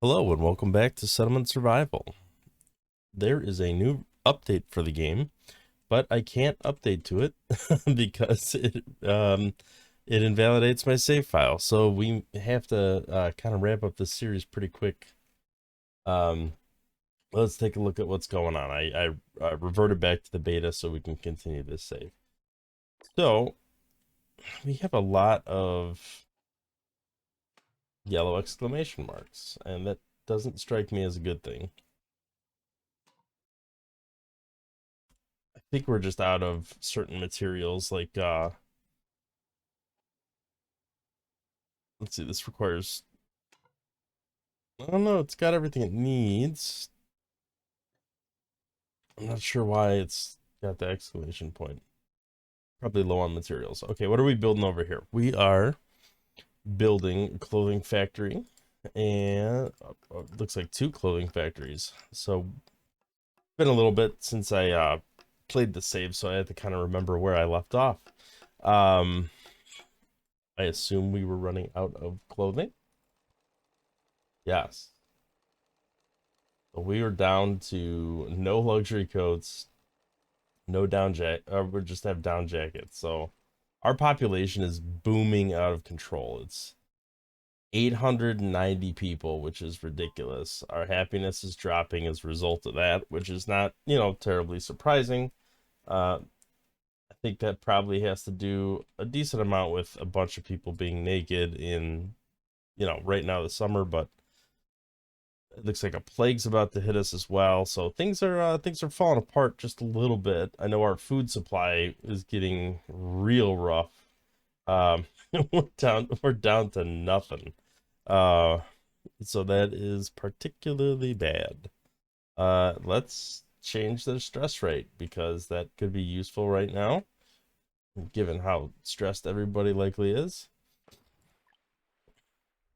Hello and welcome back to Settlement Survival. There is a new update for the game, but I can't update to it because it invalidates my save file. So we have to kind of wrap up this series pretty quick. Um, let's take a look at what's going on. I reverted back to the beta so we can continue this save. So we have a lot of yellow exclamation marks, and that doesn't strike me as a good thing. I think we're just out of certain materials like let's see, this requires, I don't know, it's got everything it needs. I'm not sure why it's got the exclamation point. Probably low on materials. Okay, what are we building over here? We are building a clothing factory, and it looks like two clothing factories. So been a little bit since I played the save, so I had to kind of remember where I left off. um I assume we were running out of clothing. Yes. So we were down to no luxury coats, no down jacket, or we just have down jackets. So our population is booming out of control. It's 890 people, which is ridiculous. Our happiness is dropping as a result of that, which is not, terribly surprising. I think that probably has to do a decent amount with a bunch of people being naked in, right now the summer, but it looks like a plague's about to hit us as well. So things are falling apart just a little bit. I know our food supply is getting real rough. Um, we're down to nothing. Uh, so that is particularly bad. Let's change the stress rate because that could be useful right now, given how stressed everybody likely is.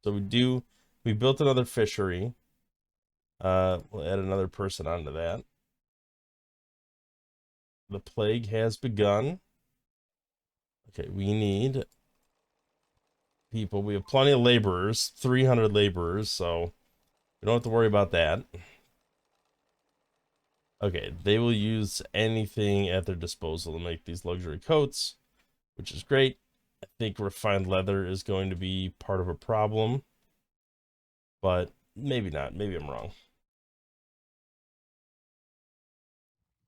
So we built another fishery. We'll add another person onto that. The plague has begun. Okay, we need people. We have plenty of laborers, 300 laborers, so we don't have to worry about that. Okay, they will use anything at their disposal to make these luxury coats, which is great. I think refined leather is going to be part of a problem, but maybe not. Maybe I'm wrong.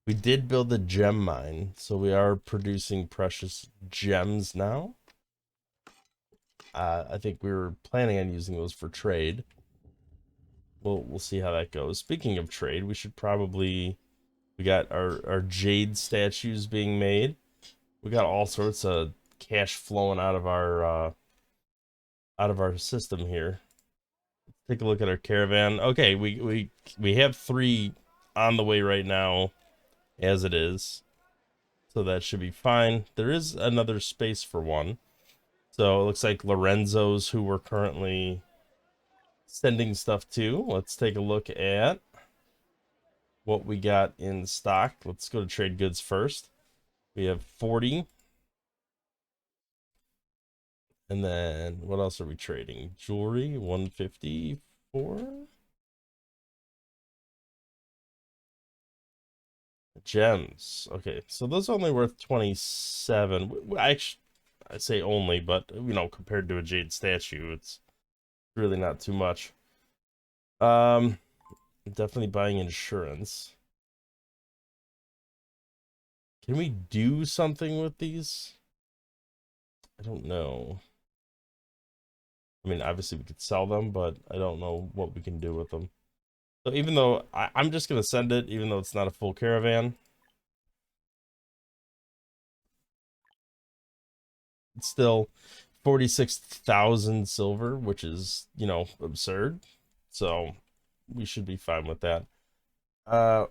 We did build a gem mine, so we are producing precious gems now. I think we were planning on using those for trade. We'll see how that goes. Speaking of trade, we got our jade statues being made. We got all sorts of cash flowing out of our system here. Take a look at our caravan. Okay, we have three on the way right now as it is. So that should be fine. There is another space for one. So it looks like Lorenzo's who we're currently sending stuff to. Let's take a look at what we got in stock. Let's go to trade goods first. We have 40. And then what else are we trading? Jewelry, 154. Gems. Okay, so those are only worth 27. I say only, but compared to a jade statue, it's really not too much. Um, Definitely buying insurance. Can we do something with these? I don't know. I mean, obviously we could sell them, but I don't know what we can do with them. So even though I'm just gonna send it, even though it's not a full caravan, it's still 46,000 silver, which is, absurd. So we should be fine with that.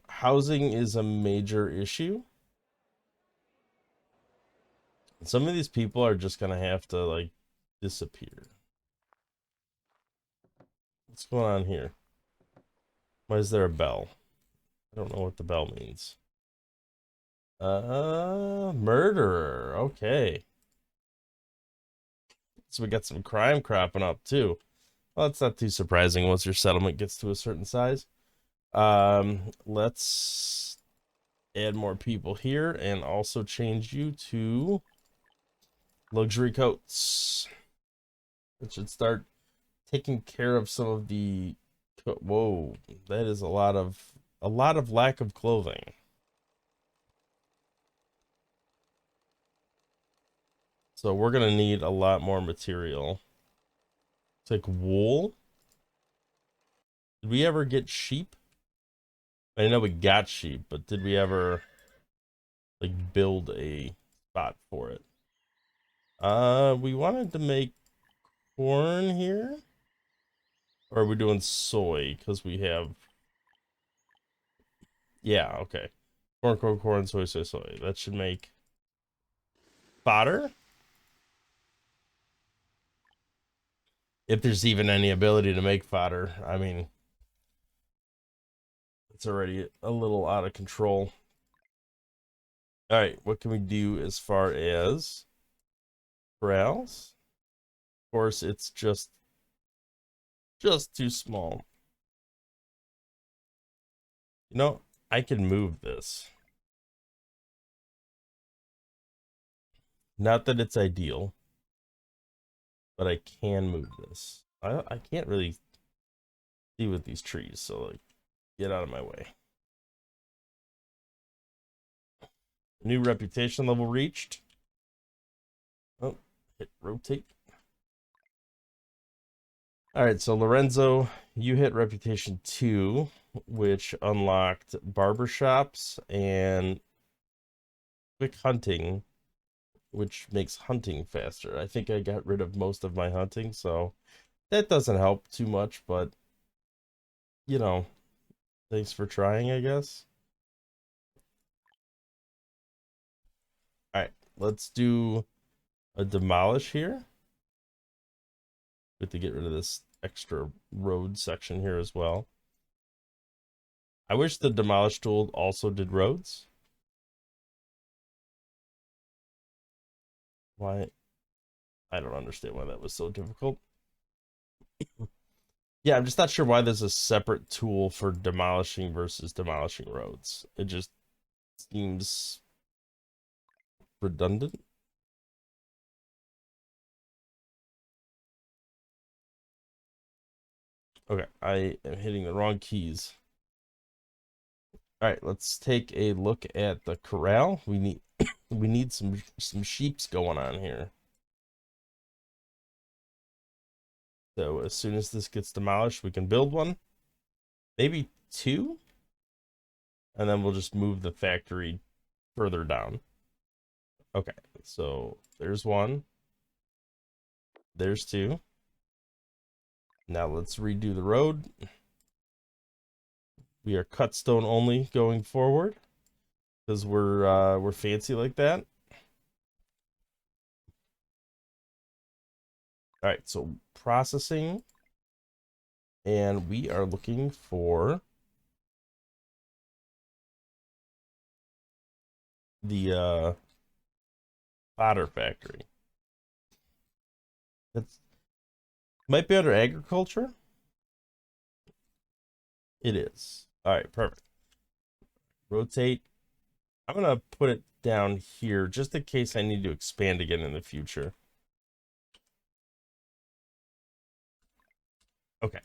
Housing is a major issue. Some of these people are just gonna have to like disappear. What's going on here? Why is there a bell? I don't know what the bell means. Murderer. Okay. So we got some crime cropping up too. Well, that's not too surprising once your settlement gets to a certain size. Let's add more people here and also change you to luxury coats. It should start taking care of some of the. Whoa, that is a lot of lack of clothing. So we're gonna need a lot more material. It's like wool. Did we ever get sheep? I know we got sheep, but did we ever like build a spot for it? We wanted to make corn here. Or are we doing soy? Because we have, yeah, okay. Corn, corn, corn, soy, soy, soy. That should make fodder. If there's even any ability to make fodder. I mean, it's already a little out of control. All right, what can we do as far as corrals? Of course, it's just too small. You know, I can move this. Not that it's ideal, but I can move this. I can't really see with these trees, so like, get out of my way. New reputation level reached. Oh, hit rotate. All right, so Lorenzo, you hit reputation 2, which unlocked barbershops and quick hunting, which makes hunting faster. I think I got rid of most of my hunting, so that doesn't help too much, but you know, thanks for trying, I guess. All right, let's do a demolish here. We have to get rid of this extra road section here as well. I wish the demolish tool also did roads. Why? I don't understand why that was so difficult. Yeah, I'm just not sure why there's a separate tool for demolishing versus demolishing roads. It just seems redundant. Okay, I am hitting the wrong keys. All right, let's take a look at the corral. We need some sheeps going on here. So as soon as this gets demolished, we can build one. Maybe 2, and then we'll just move the factory further down. Okay, so there's 1. There's 2. Now let's redo the road. We are cut stone only going forward because we're fancy like that. All right, so processing, and we are looking for the fodder factory. It's might be under agriculture. It is. All right, perfect. Rotate. I'm gonna put it down here just in case I need to expand again in the future. Okay.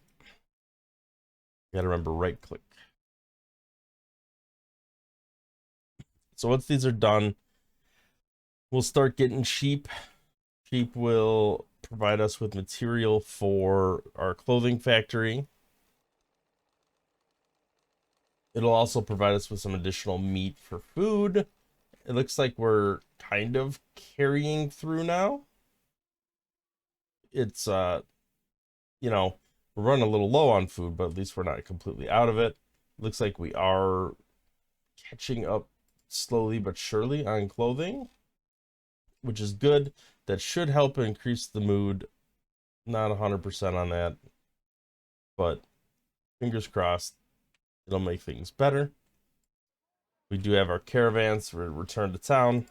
Gotta remember right click. So once these are done, we'll start getting sheep. Sheep will provide us with material for our clothing factory. It'll also provide us with some additional meat for food. It looks like we're kind of carrying through now. It's you know, we're running a little low on food, but at least we're not completely out of it. Looks like we are catching up slowly but surely on clothing, which is good. That should help increase the mood. Not 100% on that, but fingers crossed it'll make things better. We do have our caravans for return to town.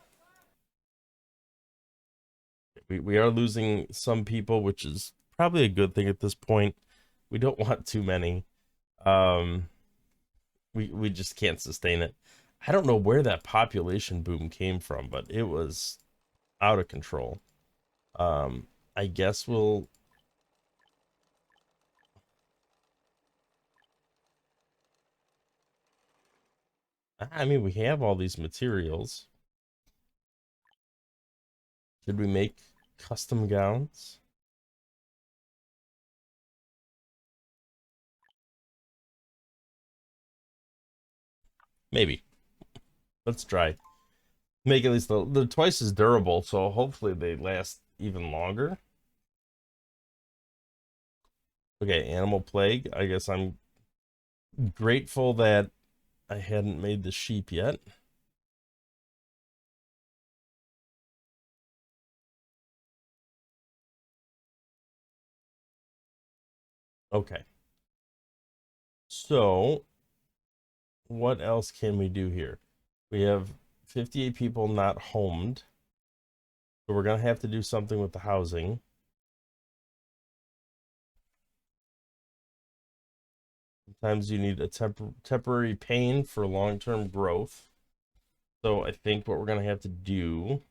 We are losing some people, which is probably a good thing at this point. We don't want too many. Um, we just can't sustain it. I don't know where that population boom came from, but it was out of control. Um, I guess we'll. I mean, we have all these materials. Should we make custom gowns? Maybe. Let's try. Make at least they're twice as durable, so hopefully they last even longer. Okay, animal plague. I guess I'm grateful that I hadn't made the sheep yet. Okay. So, what else can we do here? We have 58 people not homed. So we're gonna have to do something with the housing. Sometimes you need a temporary pain for long-term growth. So I think what we're gonna have to do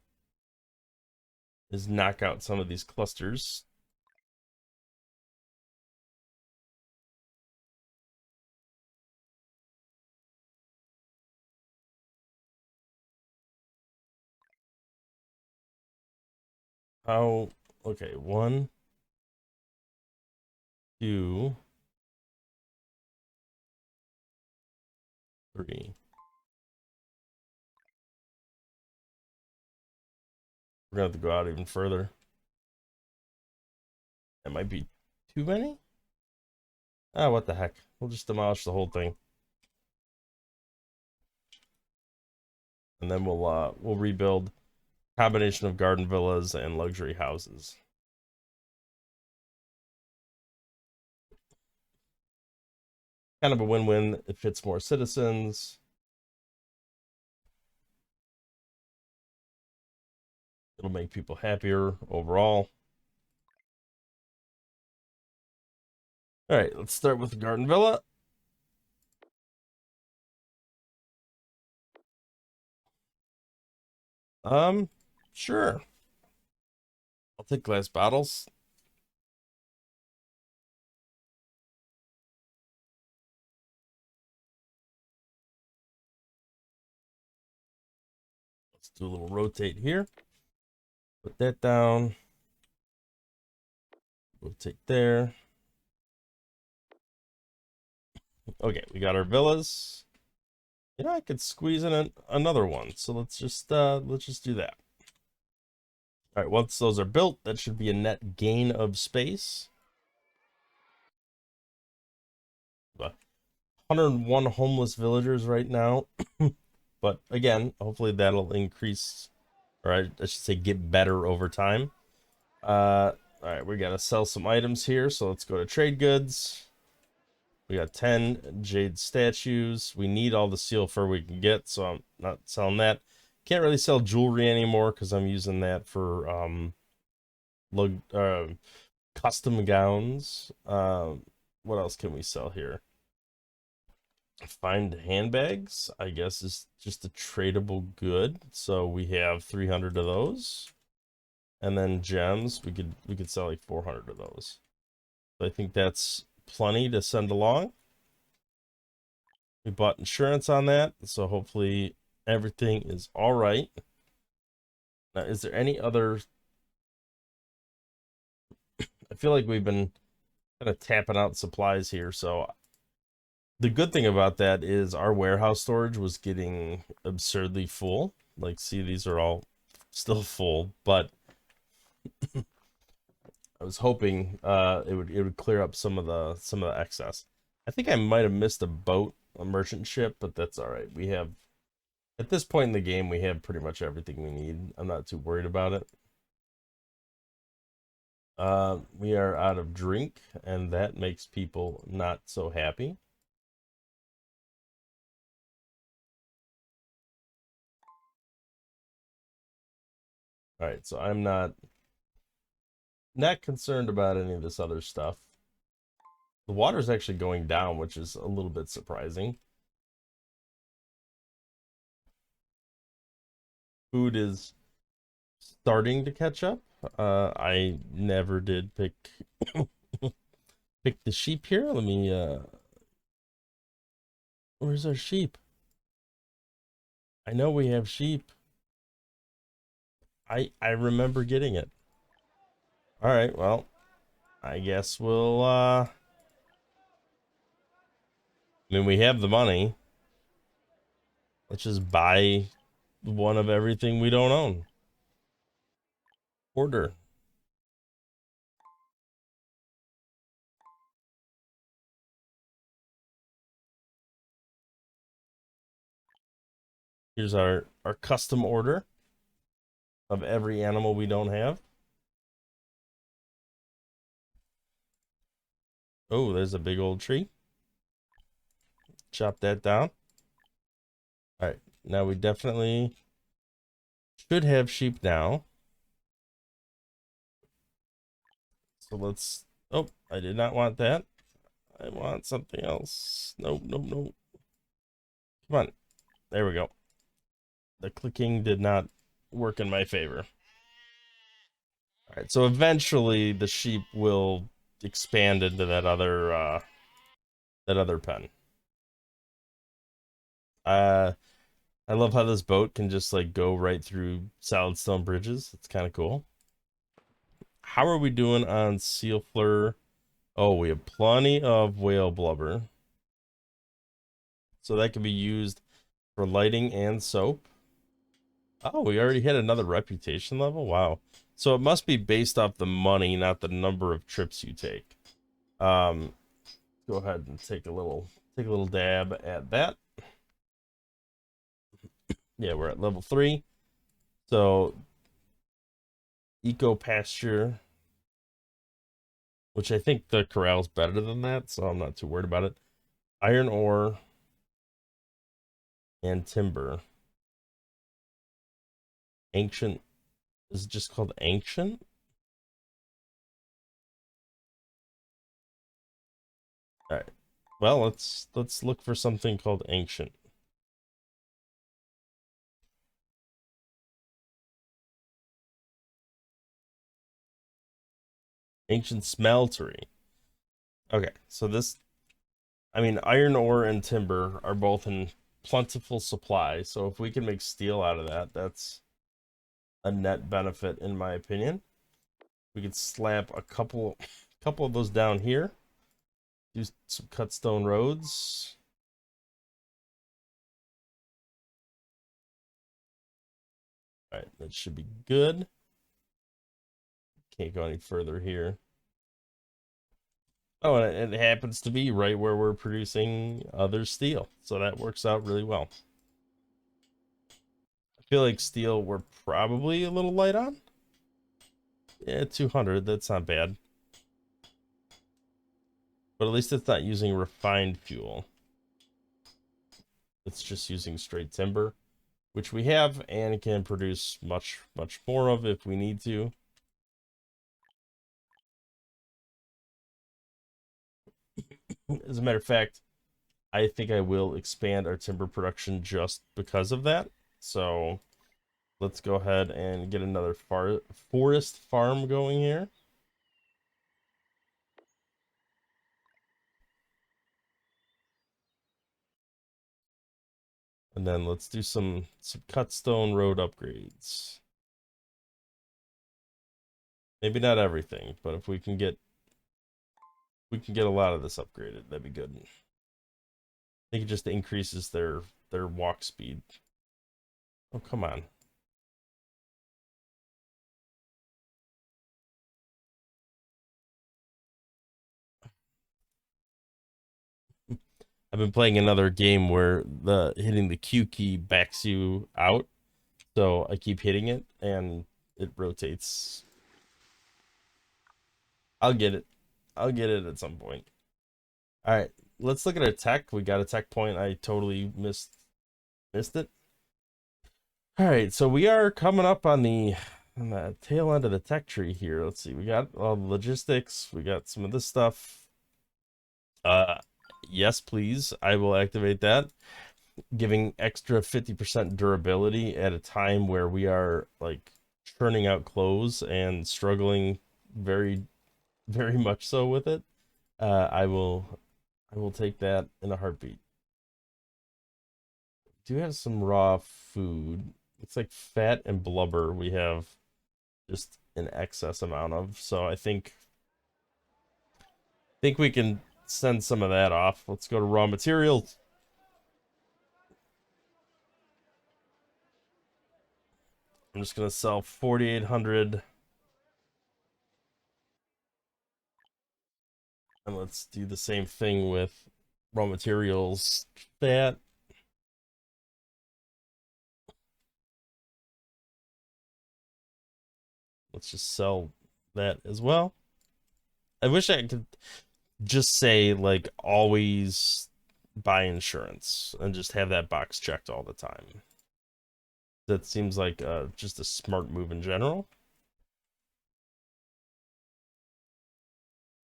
is knock out some of these clusters. How? Okay, 1, 2, 3. We're gonna have to go out even further. That might be too many. Ah, what the heck? We'll just demolish the whole thing, and then we'll rebuild combination of garden villas and luxury houses. Kind of a win-win. It fits more citizens. It'll make people happier overall. All right, let's start with the garden villa. Sure. I'll take glass bottles. Let's do a little rotate here. Put that down. Rotate there. Okay, we got our villas. You know, I could squeeze in another one. So let's just do that. All right, once those are built, that should be a net gain of space. 101 homeless villagers right now. But again, hopefully that'll increase, or I should say get better over time. All right, we gotta sell some items here, so let's go to trade goods. We got 10 jade statues. We need all the seal fur we can get, so I'm not selling that. Can't really sell jewelry anymore because I'm using that for custom gowns. What else can we sell here? Find handbags, I guess, is just a tradable good. So we have 300 of those. And then gems, we could sell like 400 of those. So I think that's plenty to send along. We bought insurance on that, so hopefully everything is all right. Now, is there any other? I feel like we've been kind of tapping out supplies here. So the good thing about that is our warehouse storage was getting absurdly full. Like, see, these are all still full, but I was hoping it would clear up some of the excess. I think I might have missed a merchant ship, but that's all right. We have at this point in the game we have pretty much everything we need. I'm not too worried about it. We are out of drink, and that makes people not so happy. All right, so I'm not Not concerned about any of this other stuff. The water's actually going down, which is a little bit surprising. Food is starting to catch up. I never did pick pick the sheep here. Let me where's our sheep? I know we have sheep. I remember getting it. All right, well, I guess we'll I mean we have the money. Let's just buy one of everything we don't own. Order. Here's our custom order of every animal we don't have. Oh, there's a big old tree. Chop that down. All right, now we definitely should have sheep now. So let's, oh, I did not want that. I want something else. Nope, nope, nope. Come on. There we go. The clicking did not work in my favor. All right, so eventually the sheep will expand into that other pen. I love how this boat can just like go right through solid stone bridges. It's kind of cool. How are we doing on seal fleur? Oh, we have plenty of whale blubber. So that can be used for lighting and soap. Oh, we already hit another reputation level? Wow. So it must be based off the money, not the number of trips you take. Um, go ahead and take a little dab at that. Yeah, we're at level 3. So eco pasture, which I think the corral's better than that, so I'm not too worried about it. Iron ore and timber. Ancient is it just called ancient? All right. Well, let's look for something called ancient. Ancient smeltery. Okay, so this, I mean, iron ore and timber are both in plentiful supply. So if we can make steel out of that, that's a net benefit in my opinion. We could slap a couple of those down here. Do some cut stone roads. All right, that should be good. Can't go any further here. Oh, and it happens to be right where we're producing other steel. So that works out really well. I feel like steel we're probably a little light on. Yeah, 200, that's not bad. But at least it's not using refined fuel. It's just using straight timber, which we have and can produce much, much more of if we need to. As a matter of fact, I think I will expand our timber production just because of that. So let's go ahead and get another forest farm going here. And then let's do some cut stone road upgrades. Maybe not everything, but if we can get a lot of this upgraded, that'd be good. I think it just increases their walk speed. Oh, come on. I've been playing another game where the hitting the Q key backs you out. So I keep hitting it and it rotates. I'll get it. I'll get it at some point. All right, let's look at our tech. We got a tech point. I totally missed it. All right, so we are coming up on the on the tail end of the tech tree here. Let's see. We got all the logistics. We got some of this stuff. Yes, please. I will activate that, giving extra 50% durability at a time where we are like churning out clothes and struggling very, very much so with it. I will take that in a heartbeat. Do have some raw food. It's like fat and blubber we have just an excess amount of. So I think we can send some of that off. Let's go to raw materials. I'm just gonna sell 4,800. And let's do the same thing with raw materials. Fat. Let's just sell that as well. I wish I could just say like always buy insurance and just have that box checked all the time. That seems like just a smart move in general.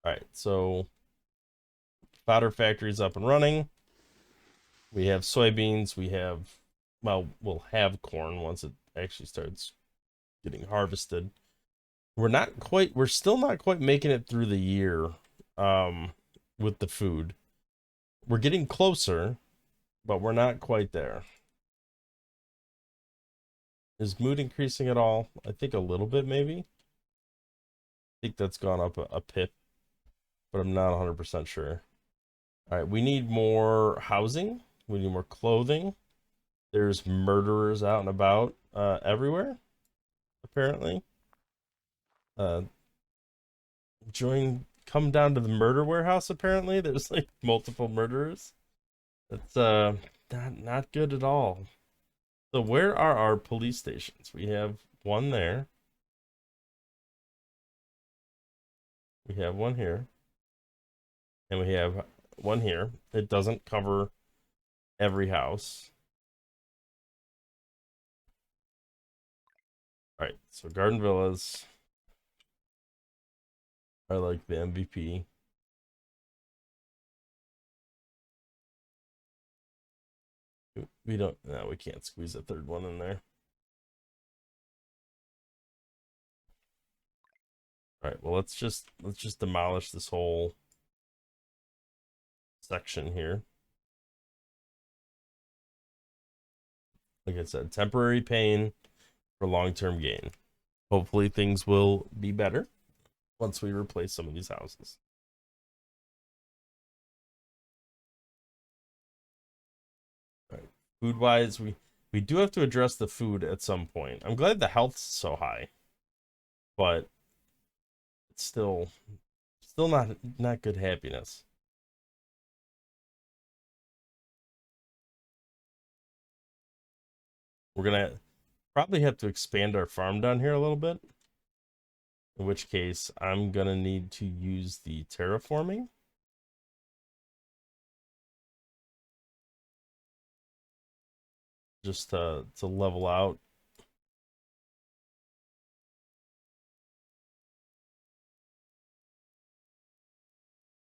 All right, so fodder factory's up and running. We have soybeans. Well, we'll have corn once it actually starts getting harvested. We're still not quite making it through the year with the food. We're getting closer, but we're not quite there. Is mood increasing at all? I think a little bit, maybe. I think that's gone up a pip, but I'm not 100% sure. All right, we need more housing. We need more clothing. There's murderers out and about everywhere, apparently. Uh, come down to the murder warehouse, apparently. There's like multiple murderers. That's not good at all. So where are our police stations? We have one there. We have one here. And we have one here. It doesn't cover every house. All right, so Garden Villas are like the MVP. We can't squeeze a third one in there. All right, well let's just demolish this whole section here. Like I said, temporary pain for long-term gain. Hopefully things will be better once we replace some of these houses. All right. Food-wise, we do have to address the food at some point. I'm glad the health's so high, but it's still not good happiness. We're gonna probably have to expand our farm down here a little bit. In which case, I'm gonna need to use the terraforming. Just to level out.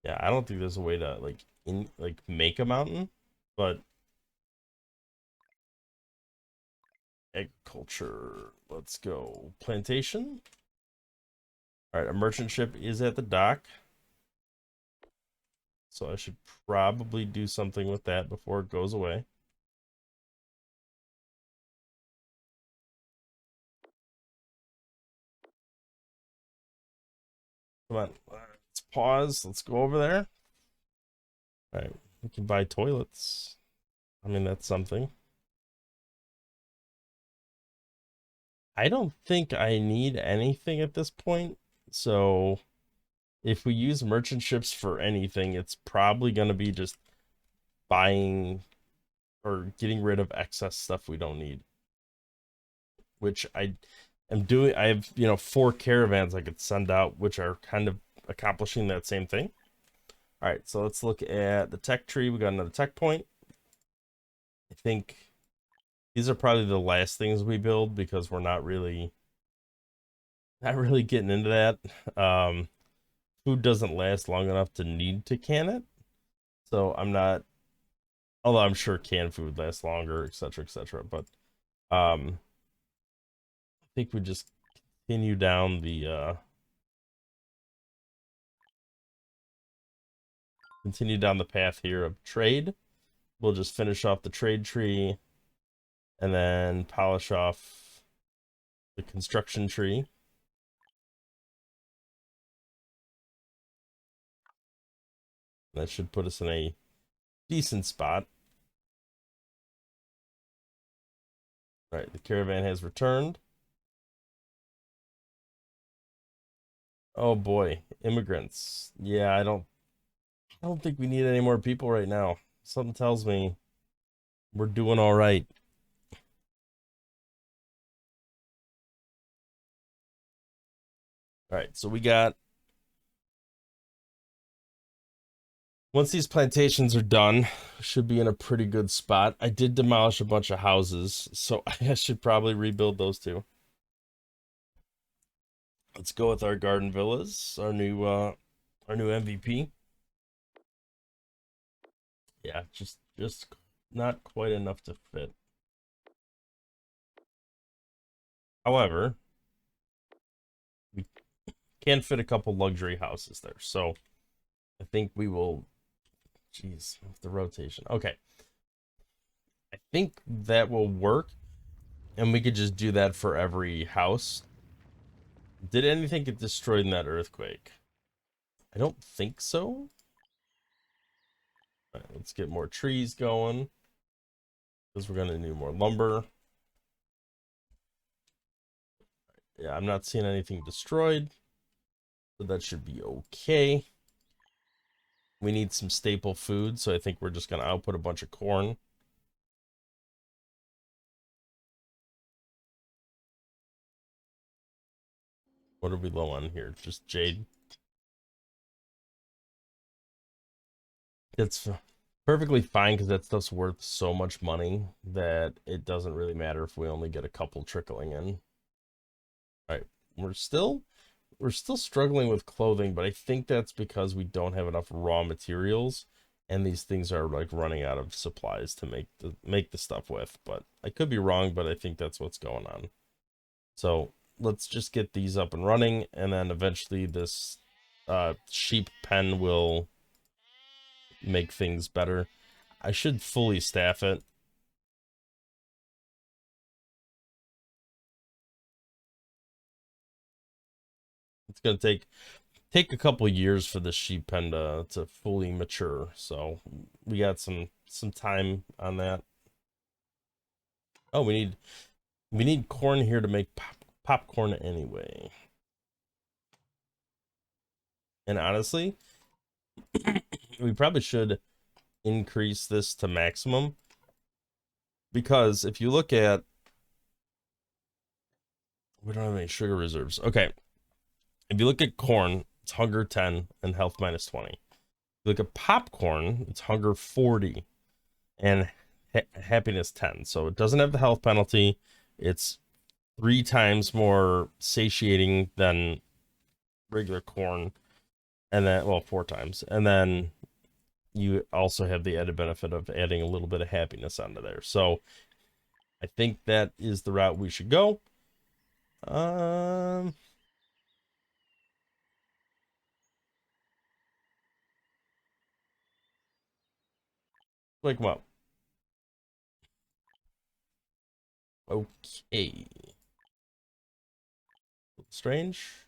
Yeah, I don't think there's a way to like make a mountain, but agriculture. Let's go. Plantation. All right, a merchant ship is at the dock. So I should probably do something with that before it goes away. Come on, let's pause. Let's go over there. All right, we can buy toilets. I mean, that's something. I don't think I need anything at this point. So if we use merchant ships for anything, it's probably going to be just buying or getting rid of excess stuff we don't need. Which I am doing. I have, 4 caravans I could send out, which are kind of accomplishing that same thing. All right, so let's look at the tech tree. We got another tech point. I think these are probably the last things we build because we're not really not really getting into that. Food doesn't last long enough to need to can it. So I'm not, although I'm sure canned food lasts longer, etc., etc. But I think we just continue down the path here of trade. We'll just finish off the trade tree and then polish off the construction tree. That should put us in a decent spot. All right, the caravan has returned. Oh boy, immigrants. Yeah, I don't think we need any more people right now. Something tells me we're doing all right. All right, so we got, once these plantations are done, should be in a pretty good spot. I did demolish a bunch of houses, so I should probably rebuild those too. Let's go with our garden villas, our new MVP. Yeah, just not quite enough to fit. However, we can fit a couple luxury houses there. So I think we will, geez, the rotation. Okay. I think that will work. And we could just do that for every house. Did anything get destroyed in that earthquake? I don't think so. All right, let's get more trees going because we're gonna need more lumber. Yeah, I'm not seeing anything destroyed, so that should be okay. We need some staple food, so I think we're just gonna output a bunch of corn. What are we low on here? Just jade. It's perfectly fine because that stuff's worth so much money that it doesn't really matter if we only get a couple trickling in. All right, we're still struggling with clothing, but I think that's because we don't have enough raw materials and these things are like running out of supplies to make the stuff with. But I could be wrong, but I think that's what's going on. So let's just get these up and running, and then eventually this sheep pen will make things better. I should fully staff it. It's gonna take a couple years for the sheep pen to fully mature. So we got some time on that. Oh, we need corn here to make popcorn anyway. And honestly, we probably should increase this to maximum because if you look at, we don't have any sugar reserves. Okay, if you look at corn, it's hunger 10 and health minus 20. If you look at popcorn, it's hunger 40 and happiness 10. So it doesn't have the health penalty. It's 3 times more satiating than regular corn, and then, well, 4 times. And then you also have the added benefit of adding a little bit of happiness onto there. So I think that is the route we should go. Um, like what? Okay. Strange.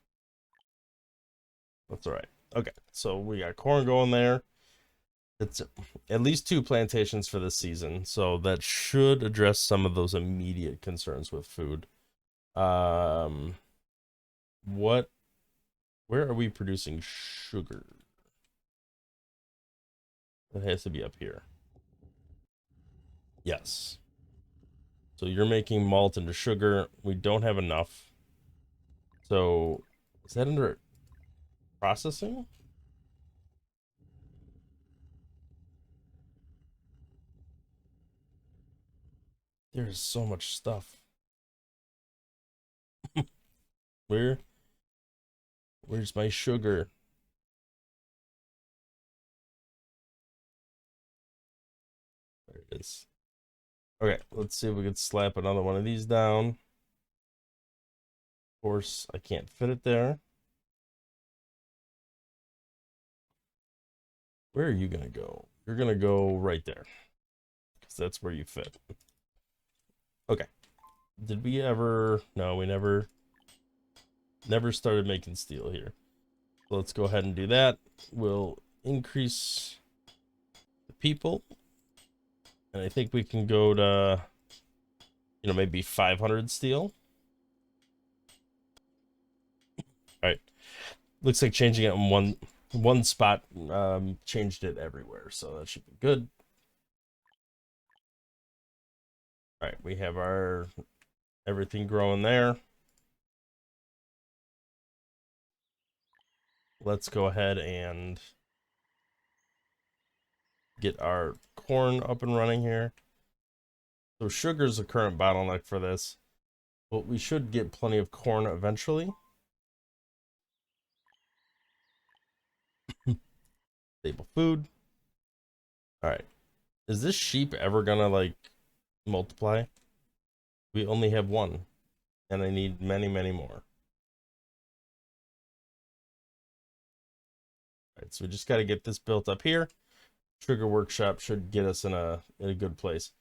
That's all right. Okay, so we got corn going there. It's at least 2 plantations for this season, so that should address some of those immediate concerns with food. Um, what? Where are we producing sugar? It has to be up here. Yes. So you're making malt into sugar. We don't have enough. So is that under processing? There's so much stuff. Where? Where's my sugar? There it is. Okay, let's see if we can slap another one of these down. Of course, I can't fit it there. Where are you gonna go? You're gonna go right there, because that's where you fit. Okay. Did we ever? No, we never started making steel here. So let's go ahead and do that. We'll increase the people, and I think we can go to, maybe 500 steel. All right. Looks like changing it in one spot changed it everywhere, so that should be good. All right, we have our everything growing there. Let's go ahead and get our corn up and running here. So sugar is the current bottleneck for this, but we should get plenty of corn eventually. Stable food. All right. Is this sheep ever gonna like multiply? We only have one, and I need many, many more. All right, so we just got to get this built up here. Sugar workshop should get us in a good place.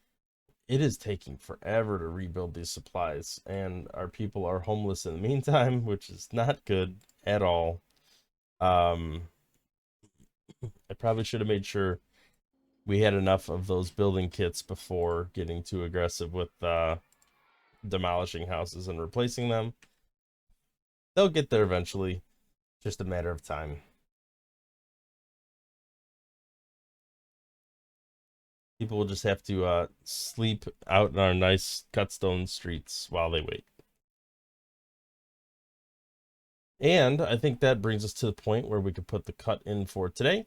It is taking forever to rebuild these supplies, and our people are homeless in the meantime, which is not good at all. I probably should have made sure we had enough of those building kits before getting too aggressive with demolishing houses and replacing them. They'll get there eventually, just a matter of time. People will just have to sleep out in our nice cut stone streets while they wait. And I think that brings us to the point where we could put the cut in for today.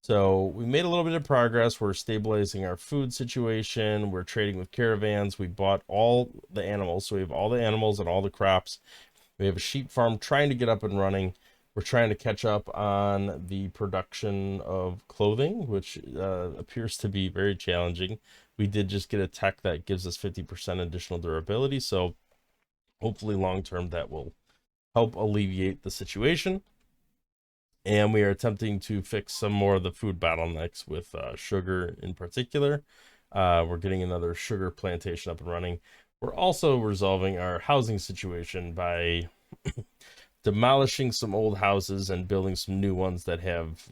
So we made a little bit of progress. We're stabilizing our food situation. We're trading with caravans. We bought all the animals. So we have all the animals and all the crops. We have a sheep farm trying to get up and running. We're trying to catch up on the production of clothing, which appears to be very challenging. We did just get a tech that gives us 50% additional durability. So hopefully long term that will help alleviate the situation. And we are attempting to fix some more of the food bottlenecks with sugar in particular. We're getting another sugar plantation up and running. We're also resolving our housing situation by demolishing some old houses and building some new ones that have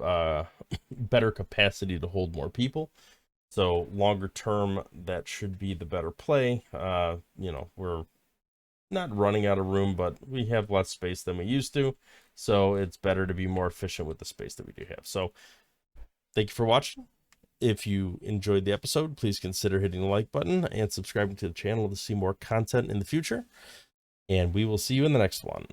better capacity to hold more people. So longer term, that should be the better play. We're not running out of room, but we have less space than we used to. So it's better to be more efficient with the space that we do have. So thank you for watching. If you enjoyed the episode, please consider hitting the like button and subscribing to the channel to see more content in the future. And we will see you in the next one.